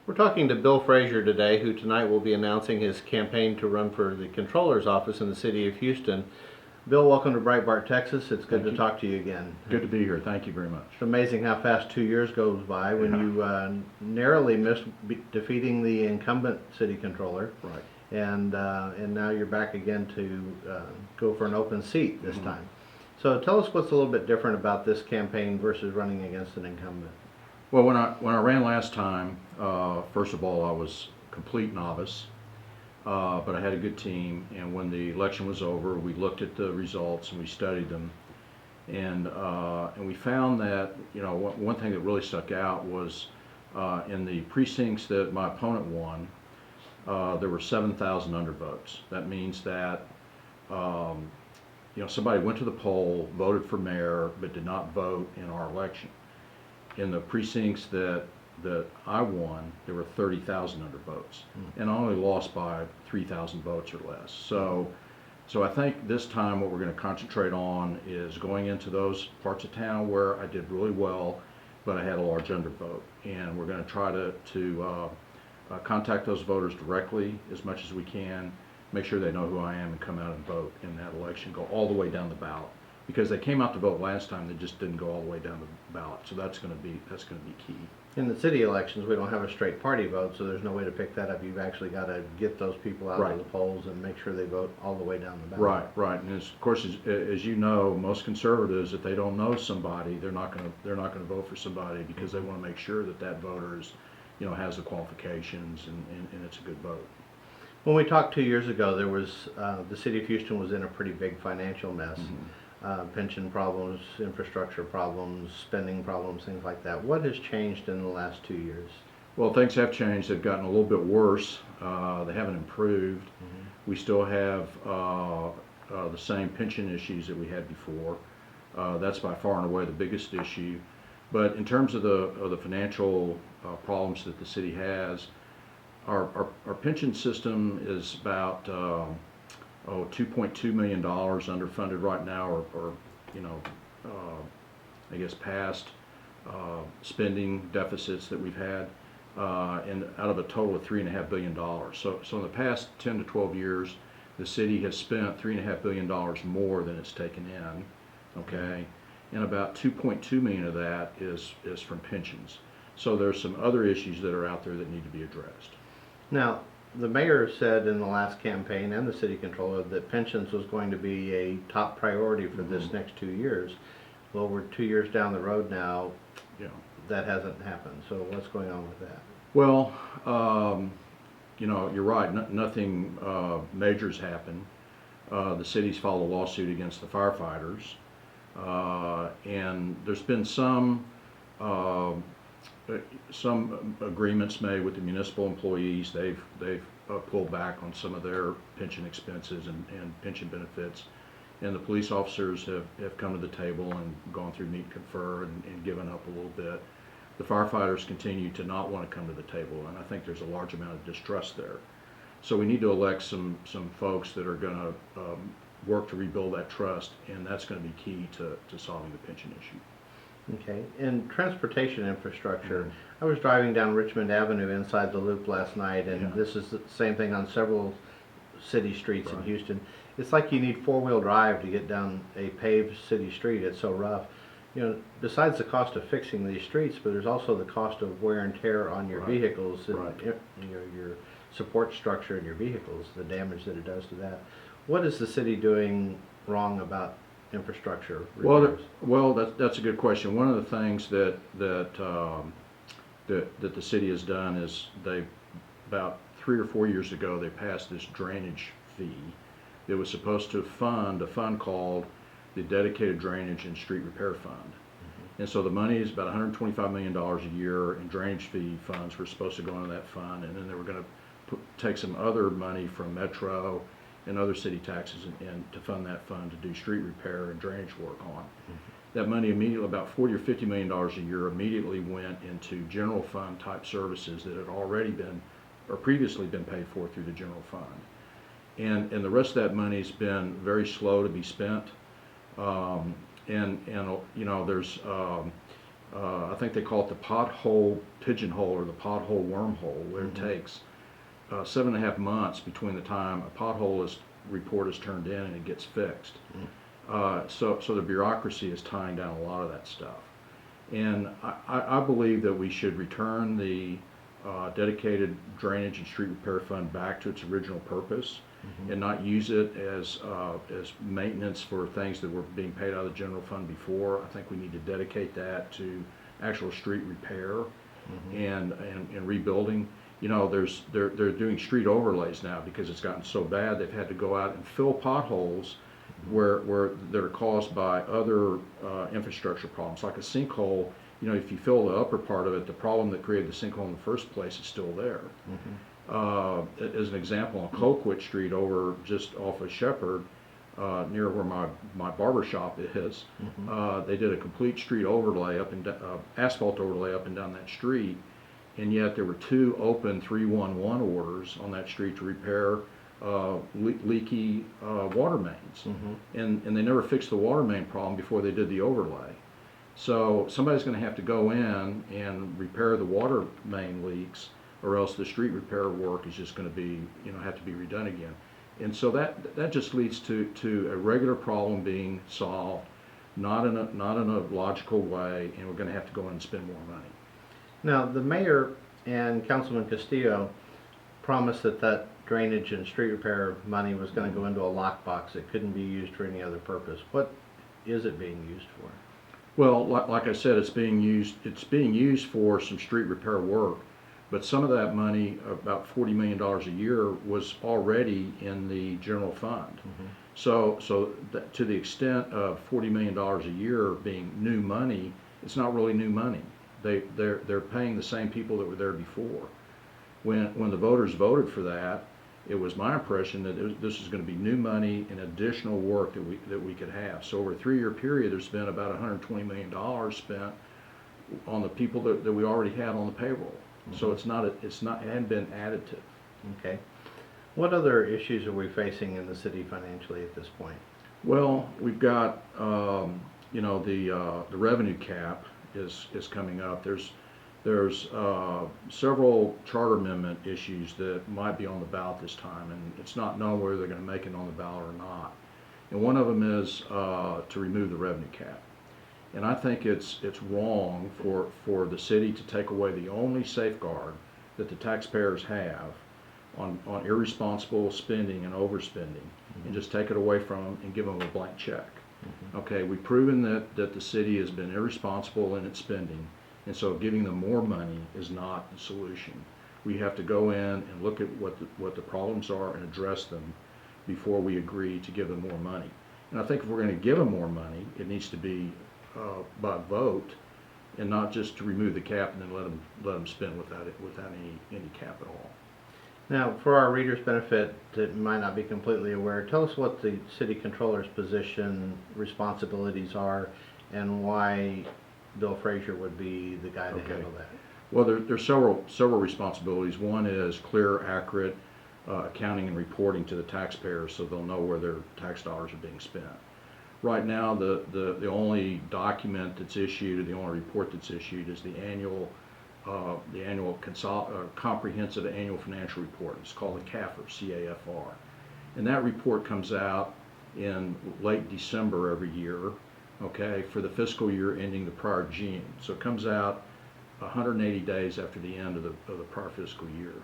We're talking to Bill Frazer today, who tonight will be announcing his campaign to run for the Controller's office in the city of Houston. Bill, welcome to Breitbart, Texas. It's good to talk to you again. Good to be here. Thank you very much. It's amazing how fast 2 years goes by when you narrowly missed defeating the incumbent city controller. Right. And now you're back again to go for an open seat this time. So tell us what's a little bit different about this campaign versus running against an incumbent. Well, when I ran last time, first of all, I was a complete novice, but I had a good team. And when the election was over, we looked at the results and we studied them, and we found that one thing that really stuck out was in the precincts that my opponent won, there were 7,000 undervotes. That means that somebody went to the poll, voted for mayor, but did not vote in our election. In the precincts that I won, there were 30,000 undervotes, and I only lost by 3,000 votes or less. So I think this time what we're going to concentrate on is going into those parts of town where I did really well, but I had a large undervote, and we're going to try to contact those voters directly as much as we can, make sure they know who I am, and come out and vote in that election, go all the way down the ballot. Because they came out to vote last time, they just didn't go all the way down the ballot. So that's going to be key. In the city elections, we don't have a straight party vote, so there's no way to pick that up. You've actually got to get those people out of the polls and make sure they vote all the way down the ballot. Right. And of course, as you know, most conservatives, if they don't know somebody, they're not going to vote for somebody because they want to make sure that voter is, has the qualifications and it's a good vote. When we talked 2 years ago, there was the city of Houston was in a pretty big financial mess. Pension problems, infrastructure problems, spending problems, things like that. What has changed in the last 2 years? Well, things have changed. They've gotten a little bit worse. They haven't improved. We still have the same pension issues that we had before. That's by far and away the biggest issue. But in terms of the financial problems that the city has, our pension system is about $2.2 million underfunded right now, or I guess past spending deficits that we've had, and out of a total of $3.5 billion. So in the past 10 to 12 years, the city has spent $3.5 billion more than it's taken in, okay? And about 2.2 million of that is from pensions. So there's some other issues that are out there that need to be addressed. Now, the mayor said in the last campaign, and the city controller, that pensions was going to be a top priority for this next 2 years. Well, we're 2 years down the road now. That hasn't happened. So what's going on with that? Well, you're right. Nothing major's happened. The city's filed a lawsuit against the firefighters, and there's been some agreements made with the municipal employees. They've pulled back on some of their pension expenses and pension benefits, and the police officers have come to the table and gone through meet and confer and given up a little bit. The firefighters continue to not want to come to the table, and I think there's a large amount of distrust there. So we need to elect some folks that are going to work to rebuild that trust, and that's going to be key to solving the pension issue. Okay, in transportation infrastructure, I was driving down Richmond Avenue inside the Loop last night, and this is the same thing on several city streets in Houston. It's like you need four-wheel drive to get down a paved city street. It's so rough. Besides the cost of fixing these streets, but there's also the cost of wear and tear on your vehicles and your support structure in your vehicles, the damage that it does to that. What is the city doing wrong about infrastructure repairs? Well, that's a good question. One of the things that the city has done is about 3 or 4 years ago, they passed this drainage fee that was supposed to fund a fund called the Dedicated Drainage and Street Repair Fund. And so the money is about $125 million a year in drainage fee funds were supposed to go into that fund, and then they were going to take some other money from Metro and other city taxes and to fund that fund to do street repair and drainage work on. That money immediately, about $40 or $50 million a year, immediately went into general fund type services that had already been or previously been paid for through the general fund. And the rest of that money's been very slow to be spent. There's I think they call it the pothole pigeonhole or the pothole wormhole, where it takes 7.5 months between the time a pothole report is turned in and it gets fixed. So the bureaucracy is tying down a lot of that stuff. And I believe that we should return the dedicated drainage and street repair fund back to its original purpose and not use it as maintenance for things that were being paid out of the general fund before. I think we need to dedicate that to actual street repair and rebuilding. You know, they're doing street overlays now because it's gotten so bad. They've had to go out and fill potholes where that are caused by other infrastructure problems, like a sinkhole. You know, if you fill the upper part of it, the problem that created the sinkhole in the first place is still there. As an example, on Colquitt Street over just off of Shepherd, near where my barber shop is, they did a complete street overlay asphalt overlay up and down that street, and yet there were 2 open 311 orders on that street to repair leaky water mains, and they never fixed the water main problem before they did the overlay. So somebody's going to have to go in and repair the water main leaks, or else the street repair work is just going to be, have to be redone again. And so that just leads to a regular problem being solved, not in a logical way, and we're going to have to go in and spend more money. Now, the mayor and Councilman Castillo promised that drainage and street repair money was going to go into a lockbox. It couldn't be used for any other purpose. What is it being used for? Well, like I said, it's being used for some street repair work, but some of that money, about $40 million a year, was already in the general fund. So to the extent of $40 million a year being new money, it's not really new money. They're paying the same people that were there before. When the voters voted for that, it was my impression that this is going to be new money and additional work that we could have. So over a 3-year period, there's been about $120 million spent on the people that we already had on the payroll. So it hadn't been additive. Okay. What other issues are we facing in the city financially at this point? Well, we've got the revenue cap is coming up. There's several charter amendment issues that might be on the ballot this time, and it's not known whether they're going to make it on the ballot or not. And one of them is to remove the revenue cap. And I think it's wrong for the city to take away the only safeguard that the taxpayers have on irresponsible spending and overspending, and just take it away from them and give them a blank check. Okay, we've proven that the city has been irresponsible in its spending, and so giving them more money is not the solution. We have to go in and look at what the problems are and address them before we agree to give them more money. And I think if we're going to give them more money, it needs to be by vote, and not just to remove the cap and then let them spend without any cap at all. Now, for our readers' benefit that might not be completely aware, tell us what the city controller's position, responsibilities are, and why Bill Frazer would be the guy to handle that. Well, there's several responsibilities. One is clear, accurate accounting and reporting to the taxpayers, so they'll know where their tax dollars are being spent. Right now, the only document that's issued, or the only report that's issued, is the annual comprehensive annual financial report. It's called the CAFR, C-A-F-R, and that report comes out in late December every year. Okay, for the fiscal year ending the prior June. So it comes out 180 days after the end of the prior fiscal year,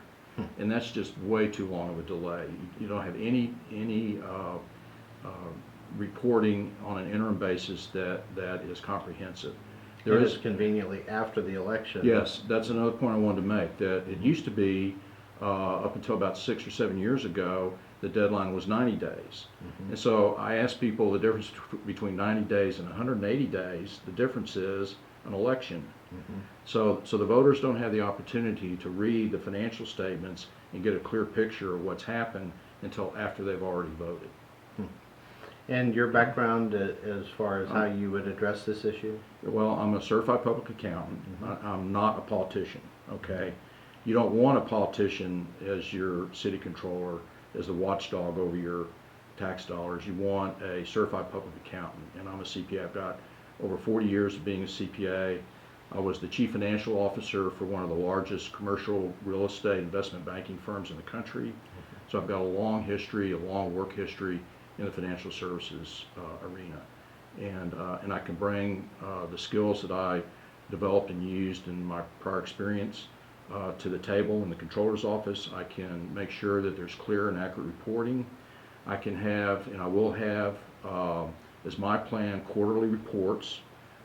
and that's just way too long of a delay. You don't have any reporting on an interim basis that is comprehensive. There is conveniently after the election. Yes, that's another point I wanted to make. That it used to be up until about 6 or 7 years ago, the deadline was 90 days. And so I asked people the difference between 90 days and 180 days. The difference is an election. So the voters don't have the opportunity to read the financial statements and get a clear picture of what's happened until after they've already voted. And your background as far as how you would address this issue? Well, I'm a certified public accountant. I'm not a politician, okay? You don't want a politician as your city controller, as the watchdog over your tax dollars. You want a certified public accountant, and I'm a CPA. I've got over 40 years of being a CPA. I was the chief financial officer for one of the largest commercial real estate investment banking firms in the country. So I've got a long history, a long work history in the financial services arena. And I can bring the skills that I developed and used in my prior experience to the table in the controller's office. I can make sure that there's clear and accurate reporting. I can have, and I will have, as my plan, quarterly reports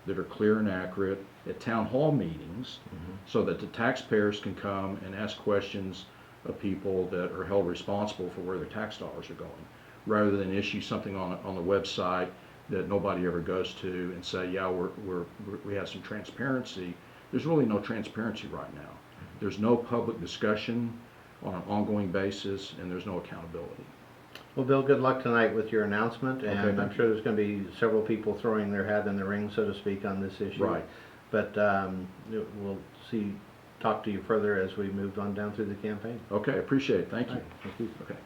that are clear and accurate at town hall meetings, so that the taxpayers can come and ask questions of people that are held responsible for where their tax dollars are going, rather than issue something on the website that nobody ever goes to and say, yeah, we have some transparency. There's really no transparency right now. There's no public discussion on an ongoing basis, and there's no accountability. Well, Bill, good luck tonight with your announcement, and Okay, I'm sure there's going to be several people throwing their hat in the ring, so to speak, on this issue. Right. But we'll talk to you further as we move on down through the campaign. Okay, appreciate it. Thank All you. right, thank you. Okay.